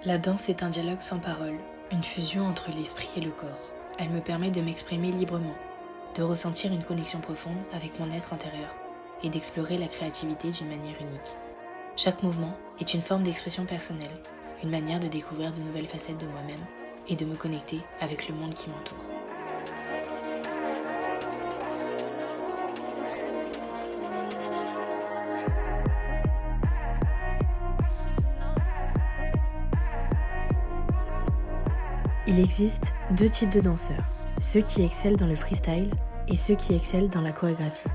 La danse est un dialogue sans parole, une fusion entre l'esprit et le corps. Elle me permet de m'exprimer librement, de ressentir une connexion profonde avec mon être intérieur et d'explorer la créativité d'une manière unique. Chaque mouvement est une forme d'expression personnelle, une manière de découvrir de nouvelles facettes de moi-même et de me connecter avec le monde qui m'entoure. Il existe deux types de danseurs, ceux qui excellent dans le freestyle et ceux qui excellent dans la chorégraphie.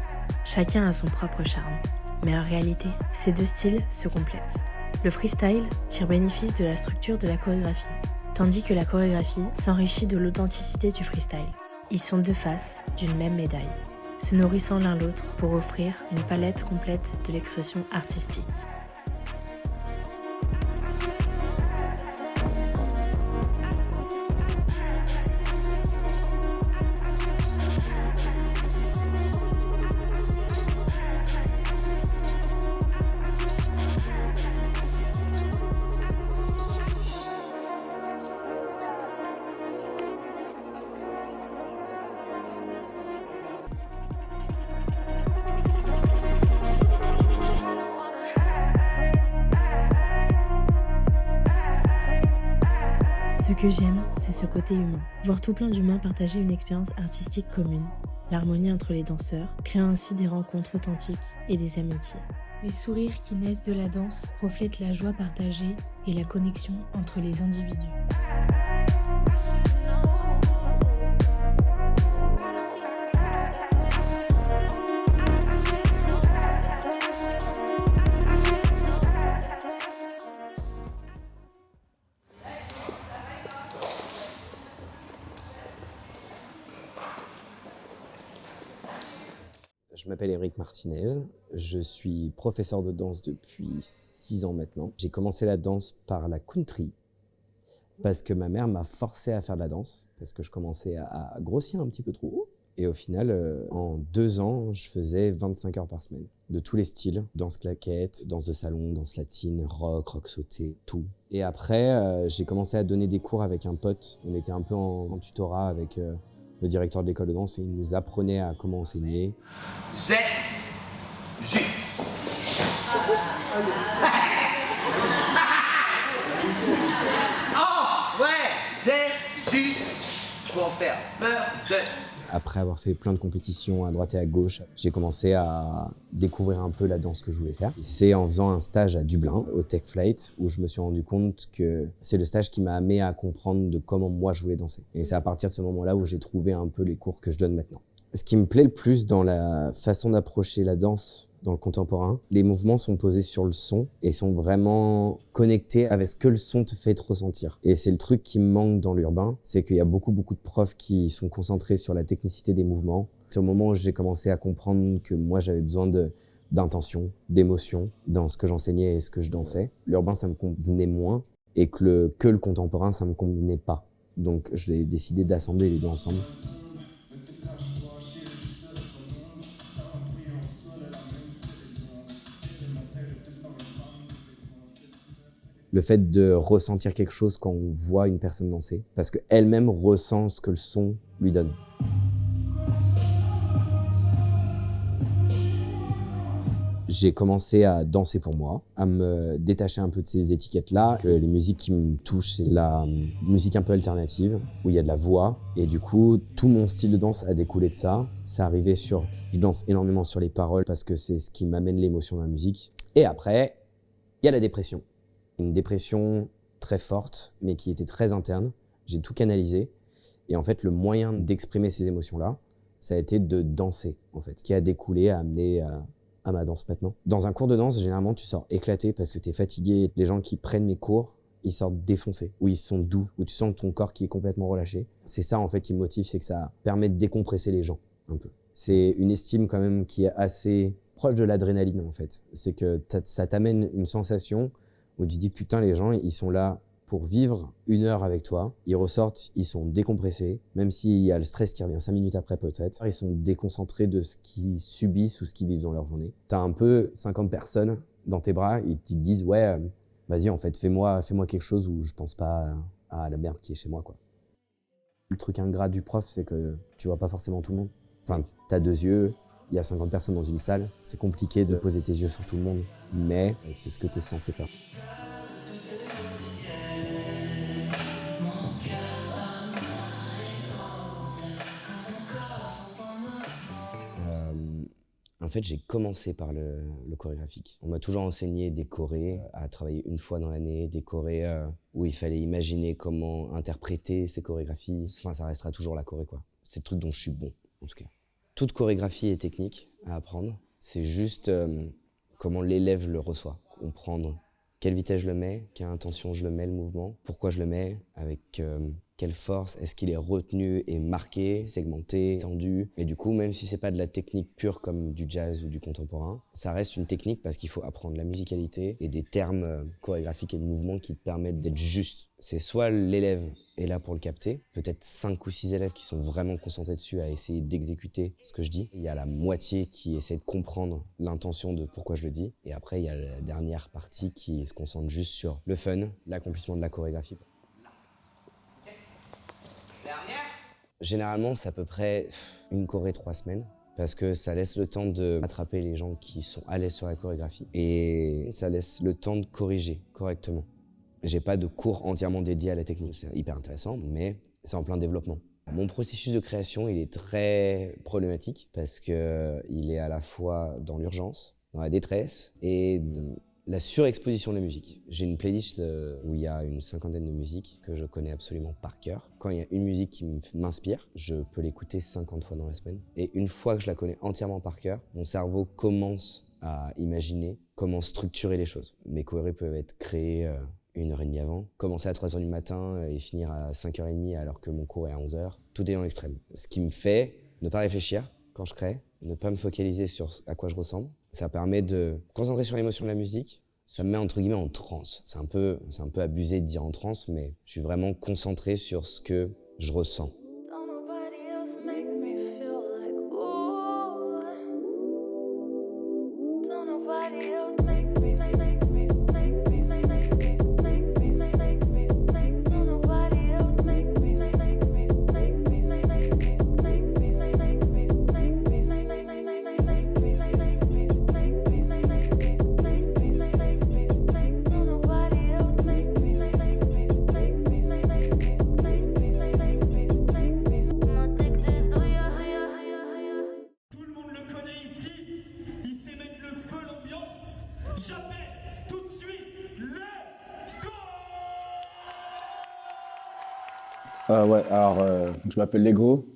Chacun a son propre charme, mais en réalité, ces deux styles se complètent. Le freestyle tire bénéfice de la structure de la chorégraphie, tandis que la chorégraphie s'enrichit de l'authenticité du freestyle. Ils sont deux faces d'une même médaille, se nourrissant l'un l'autre pour offrir une palette complète de l'expression artistique. Ce que j'aime, c'est ce côté humain. Voir tout plein d'humains partager une expérience artistique commune. L'harmonie entre les danseurs, créant ainsi des rencontres authentiques et des amitiés. Les sourires qui naissent de la danse reflètent la joie partagée et la connexion entre les individus. Je m'appelle Éric Martinez, je suis professeur de danse depuis 6 ans maintenant. J'ai commencé la danse par la country parce que ma mère m'a forcé à faire de la danse, parce que je commençais à grossir un petit peu trop. Et au final, en 2 ans, je faisais 25 heures par semaine, de tous les styles, danse claquette, danse de salon, danse latine, rock sauté, tout. Et après, j'ai commencé à donner des cours avec un pote, on était un peu en tutorat avec le directeur de l'école de danse et il nous apprenait à comment enseigner. C'est juste. Oh, ouais, c'est juste pour faire peur de... Après avoir fait plein de compétitions à droite et à gauche, j'ai commencé à découvrir un peu la danse que je voulais faire. C'est en faisant un stage à Dublin, au Tech Flight, où je me suis rendu compte que c'est le stage qui m'a amené à comprendre de comment moi je voulais danser. Et c'est à partir de ce moment-là où j'ai trouvé un peu les cours que je donne maintenant. Ce qui me plaît le plus dans la façon d'approcher la danse dans le contemporain, les mouvements sont posés sur le son et sont vraiment connectés avec ce que le son te fait te ressentir. Et c'est le truc qui me manque dans l'urbain, c'est qu'il y a beaucoup de profs qui sont concentrés sur la technicité des mouvements. C'est au moment où j'ai commencé à comprendre que moi j'avais besoin d'intention, d'émotion dans ce que j'enseignais et ce que je dansais. L'urbain ça me convenait moins et que le contemporain ça me convenait pas. Donc j'ai décidé d'assembler les deux ensemble. Le fait de ressentir quelque chose quand on voit une personne danser, parce qu'elle-même ressent ce que le son lui donne. J'ai commencé à danser pour moi, à me détacher un peu de ces étiquettes-là. Que les musiques qui me touchent, c'est la musique un peu alternative, où il y a de la voix. Et du coup, tout mon style de danse a découlé de ça. Ça arrivait sur... Je danse énormément sur les paroles, parce que c'est ce qui m'amène l'émotion dans la musique. Et après, il y a la dépression. Une dépression très forte, mais qui était très interne. J'ai tout canalisé. Et en fait, le moyen d'exprimer ces émotions-là, ça a été de danser, en fait, qui a découlé, à amener à ma danse maintenant. Dans un cours de danse, généralement, tu sors éclaté parce que t'es fatigué. Les gens qui prennent mes cours, ils sortent défoncés, où ils sont doux, où tu sens ton corps qui est complètement relâché. C'est ça, en fait, qui me motive, c'est que ça permet de décompresser les gens, un peu. C'est une estime, quand même, qui est assez proche de l'adrénaline, en fait. C'est que ça t'amène une sensation où tu dis putain, les gens ils sont là pour vivre 1 heure avec toi, ils ressortent, ils sont décompressés, même s'il y a le stress qui revient 5 minutes après peut-être, ils sont déconcentrés de ce qu'ils subissent ou ce qu'ils vivent dans leur journée. T'as un peu 50 personnes dans tes bras et qui te disent ouais, Vas-y, en fait, fais-moi quelque chose où je pense pas à la merde qui est chez moi, quoi. Le truc ingrat du prof, c'est que tu vois pas forcément tout le monde. Enfin, t'as 2 yeux, il y a 50 personnes dans une salle, c'est compliqué de poser tes yeux sur tout le monde, mais c'est ce que t'es censé faire. En fait, j'ai commencé par le chorégraphique. On m'a toujours enseigné des chorés, à travailler une fois dans l'année, des chorés où il fallait imaginer comment interpréter ces chorégraphies. Enfin, ça restera toujours la choré, quoi. C'est le truc dont je suis bon, en tout cas. Toute chorégraphie est technique à apprendre. C'est juste comment l'élève le reçoit. Comprendre quelle vitesse je le mets, quelle intention je le mets, le mouvement, pourquoi je le mets, avec quelle force, est-ce qu'il est retenu et marqué, segmenté, tendu. Et du coup, même si c'est pas de la technique pure comme du jazz ou du contemporain, ça reste une technique parce qu'il faut apprendre la musicalité et des termes chorégraphiques et de mouvements qui te permettent d'être juste. C'est soit l'élève est là pour le capter, peut-être 5 ou 6 élèves qui sont vraiment concentrés dessus à essayer d'exécuter ce que je dis. Il y a la moitié qui essaie de comprendre l'intention de pourquoi je le dis. Et après, il y a la dernière partie qui se concentre juste sur le fun, l'accomplissement de la chorégraphie. Généralement, c'est à peu près une choré 3 semaines. Parce que ça laisse le temps de attraper les gens qui sont à l'aise sur la chorégraphie. Et ça laisse le temps de corriger correctement. J'ai pas de cours entièrement dédié à la technique. C'est hyper intéressant, mais c'est en plein développement. Mon processus de création, il est très problématique parce que il est à la fois dans l'urgence, dans la détresse et la surexposition de la musique. J'ai une playlist où il y a une 50aine de musiques que je connais absolument par cœur. Quand il y a une musique qui m'inspire, je peux l'écouter 50 fois dans la semaine. Et une fois que je la connais entièrement par cœur, mon cerveau commence à imaginer comment structurer les choses. Mes chorés peuvent être créés 1h30 avant, commencer à 3h du matin et finir à 5h30 alors que mon cours est à 11h. Tout est dans l'extrême. Ce qui me fait ne pas réfléchir quand je crée, ne pas me focaliser sur à quoi je ressemble. Ça permet de concentrer sur l'émotion de la musique. Ça me met entre guillemets en transe. C'est un peu abusé de dire en transe, mais je suis vraiment concentré sur ce que je ressens. Je m'appelle Lego,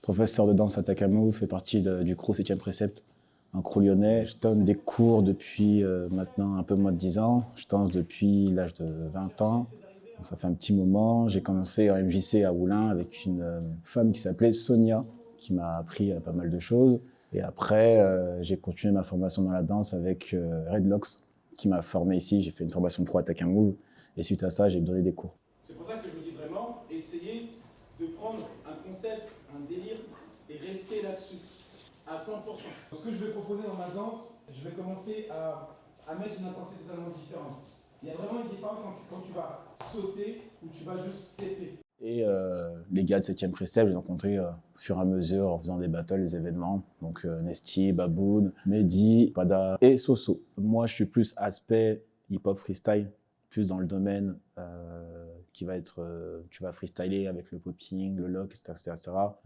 professeur de danse à Takamou, fais partie du crew 7e Précepte, un crew lyonnais. Je donne des cours depuis maintenant un peu moins de 10 ans. Je danse depuis l'âge de 20 ans. Donc ça fait un petit moment. J'ai commencé en MJC à Oulin avec une femme qui s'appelait Sonia, qui m'a appris pas mal de choses. Et après, j'ai continué ma formation dans la danse avec Redlocks, qui m'a formé ici. J'ai fait une formation pro à Takamou. Et suite à ça, j'ai donné des cours. C'est pour ça que je vous dis vraiment, essayez de prendre un concept, un délire, et rester là-dessus, à 100%. Ce que je vais proposer dans ma danse, je vais commencer à mettre une intensité totalement différente. Il y a vraiment une différence quand tu vas sauter ou tu vas juste taper. Et les gars de 7e Précepte, j'ai rencontré au fur et à mesure en faisant des battles, des événements. Donc Nesti, Baboun, Mehdi, Pada et Soso. Moi, je suis plus aspect hip-hop freestyle, plus dans le domaine qui va être, tu vas freestyler avec le popping, le lock, etc.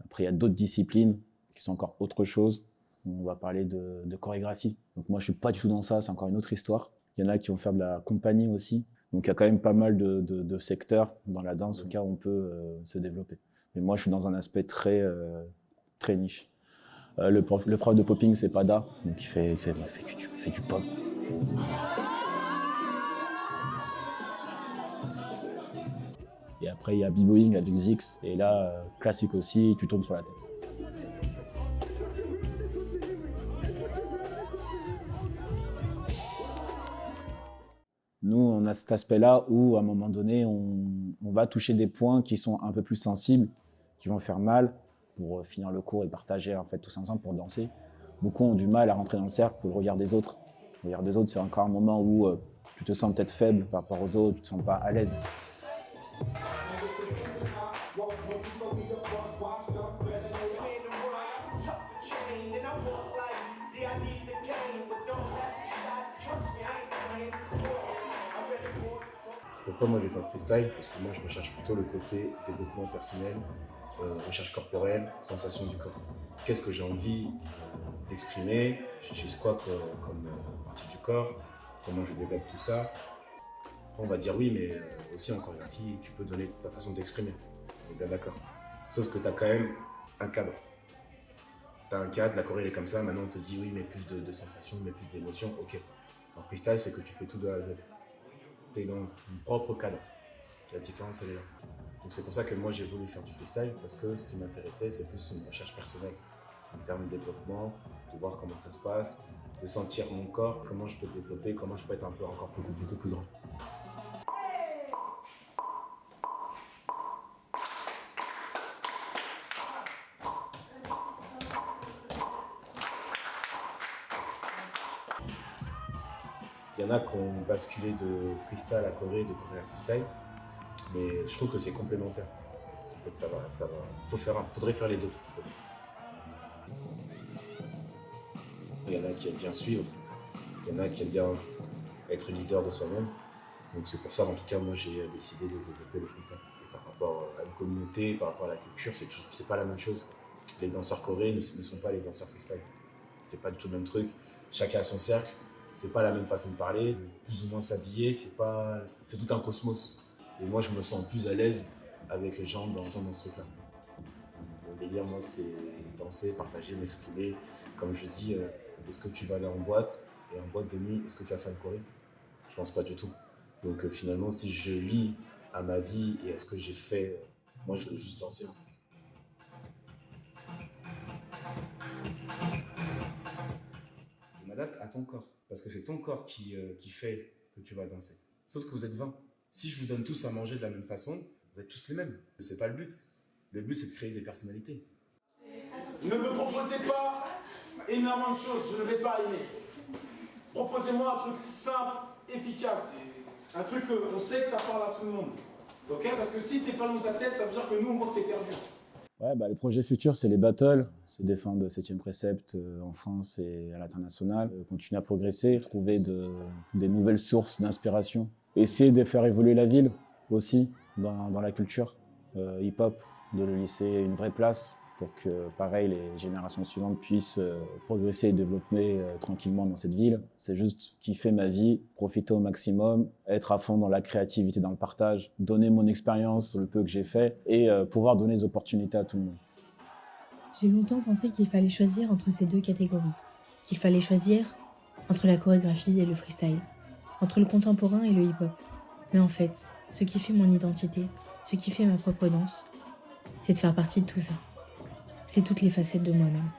Après, il y a d'autres disciplines qui sont encore autre chose. On va parler de chorégraphie. Donc moi, je suis pas du tout dans ça, c'est encore une autre histoire. Il y en a qui vont faire de la compagnie aussi. Donc il y a quand même pas mal de secteurs dans la danse auquel on peut se développer. Mais moi, je suis dans un aspect très niche. Le prof de popping, c'est Pada, donc il fait du pop. Et après, il y a b-boying avec Zix. Et là, classique aussi, tu tournes sur la tête. Nous, on a cet aspect-là où, à un moment donné, on va toucher des points qui sont un peu plus sensibles, qui vont faire mal pour finir le cours et partager en fait tous ensemble pour danser. Beaucoup ont du mal à rentrer dans le cercle pour le regard des autres. Le regard des autres, c'est encore un moment où Tu te sens peut-être faible par rapport aux autres, tu te sens pas à l'aise. Pourquoi moi j'ai fait le freestyle? Parce que moi je recherche plutôt le côté développement personnel, recherche corporelle, sensation du corps. Qu'est-ce que j'ai envie d'exprimer? J'utilise quoi comme partie du corps? Comment je développe tout ça? Après on va dire oui, mais aussi en chorégraphie, tu peux donner ta façon d'exprimer. On est bien d'accord. Sauf que tu as quand même un cadre. Tu as un cadre, la choré elle est comme ça, maintenant on te dit oui, mais plus de sensations, mais plus d'émotions, ok. En freestyle, c'est que tu fais tout de A à Z. Tu es dans ton propre cadre. La différence, elle est là. Donc c'est pour ça que moi j'ai voulu faire du freestyle, parce que ce qui m'intéressait, c'est plus une recherche personnelle en termes de développement, de voir comment ça se passe, de sentir mon corps, comment je peux développer, comment je peux être un peu encore beaucoup plus grand. Il y en a qui ont basculé de freestyle à choré, de choré à freestyle, mais je trouve que c'est complémentaire. En fait, ça va. Faudrait faire les deux. Il y en a qui aiment bien suivre, il y en a qui aiment bien être leader de soi-même. Donc c'est pour ça, en tout cas, moi j'ai décidé de développer le freestyle. C'est par rapport à une communauté, par rapport à la culture, c'est pas la même chose. Les danseurs chorés ne sont pas les danseurs freestyle. C'est pas du tout le même truc. Chacun a son cercle. C'est pas la même façon de parler, plus ou moins s'habiller, c'est tout un cosmos. Et moi, je me sens plus à l'aise avec les gens dansant dans ce truc-là. Mon délire, moi, c'est danser, partager, m'exprimer. Comme je dis, est-ce que tu vas aller en boîte? Et en boîte de nuit, est-ce que tu vas faire une choré? Je pense pas du tout. Donc finalement, si je lis à ma vie et à ce que j'ai fait, moi, je veux juste danser, en fait. Je m'adapte à ton corps. Parce que c'est ton corps qui fait que tu vas danser. Sauf que vous êtes 20. Si je vous donne tous à manger de la même façon, vous êtes tous les mêmes. C'est pas le but. Le but, c'est de créer des personnalités. Ne me proposez pas énormément de choses, je ne vais pas aimer. Proposez-moi un truc simple, efficace. Un truc qu'on sait que ça parle à tout le monde. Ok? Parce que si t'es pas dans ta tête, ça veut dire que nous, on voit que t'es perdu. Ouais, les projets futurs, c'est les battles, c'est défendre le 7e précepte en France et à l'international, continuer à progresser, trouver des nouvelles sources d'inspiration, essayer de faire évoluer la ville aussi dans la culture hip-hop, de lui laisser une vraie place pour que, pareil, les générations suivantes puissent progresser et développer tranquillement dans cette ville. C'est juste kiffer ma vie, profiter au maximum, être à fond dans la créativité, dans le partage, donner mon expérience, le peu que j'ai fait, et pouvoir donner des opportunités à tout le monde. J'ai longtemps pensé qu'il fallait choisir entre ces deux catégories, qu'il fallait choisir entre la chorégraphie et le freestyle, entre le contemporain et le hip-hop. Mais en fait, ce qui fait mon identité, ce qui fait ma propre danse, c'est de faire partie de tout ça. C'est toutes les facettes de moi-même.